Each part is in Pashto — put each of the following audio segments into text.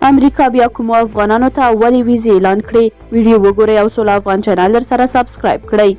امریکا بیا کومو افغانانو ته ولې ویزې اعلان کړې؟ ویډیو وګورئ او سوله افغان چینل در سره سبسکرایب کړئ.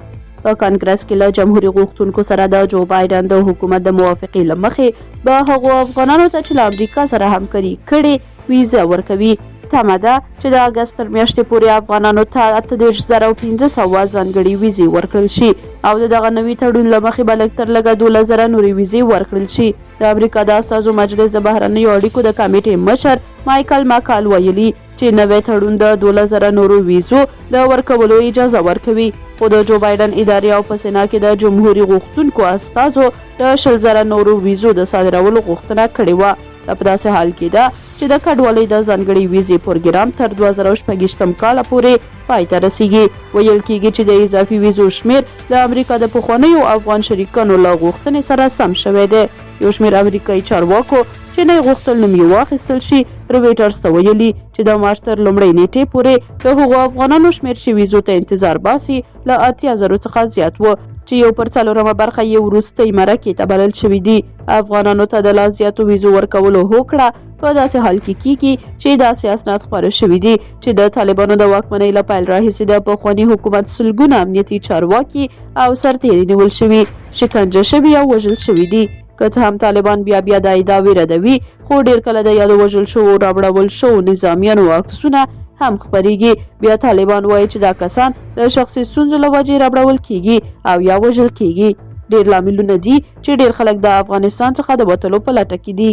په کانګرس کې له جمهوریت غوښتونکو سره د جو بایدن د حکومت د موافقې له مخې به هغو افغانانو ته چې له امریکا سره همکاري کړې ویزه ورکوي. تمه ده چې د اګست تر میاشتې پورې افغانانو ته 38,500 ځانګړي ویزې ورکړل شي او د دغه نوي تړون له مخې به لږ تر لږه 12,000 نورې ویزې ورکړل شي. د امریکا د استازو مجلس د بهرنیو اړیکو د کمیټې مشر مایکل ماکال ویلي چې نوی تړون د 12,000 نورو ویزو د ورکولو اجازه ورکوي، خو د جو بایدن ادارې او په سینا کې د جمهوریت غوښتونکو استازو د 10,000 نورو ویزو د صادرولو غوښتنه کړې وه. په داسې حال کې ده چې د کډوالۍ د ځانګړي ویزې پروګرام تر 2026 کال پورې پای ته رسیږي. ویل کېږي چې د اضافي ویزو شمیر د امریکا د پخوانیو افغان شریکانو له غوښتنې سره سم شوی دی. یو شمیر امریکایي چارواکو چې نه غوښتل نوم یې واخیستل شي رویټرز ته ویلي چې د مارچ تر لومړۍ نیټې پورې د هغو افغانانو شمیر چې ویزو ته انتظار باسي له 80,000 څخه زیات و چې 1/4 برخه یې وروستۍ مرکې ته بلل شوي دي. افغانانو ته د لا زیاتو ویزو ورکولو هوکړه په داسې حال کې کیږي چې داسې اسناد خپاره شوي دي چې د طالبانو د واکمنۍ له پیل راهیسې د پخواني حکومت سلګونه امنیتي چارواکي او سرتیري نیول شوي، شکنجه شوي او وژل شوي دي. که څه هم طالبان بیا دا ادعاوې ردوي، خو ډیر کله د یادو وژل شوو راوړل شوو نظامیانو عکسونه هم خپریږي. بیا طالبان وایي چې دا کسان د شخصي ستونزو له وجې راوړل کیږي او یا وژل کیږي. ډیر لاملونه دي چې ډیر خلک د افغانستان څخه د وتلو په لټه کې دي.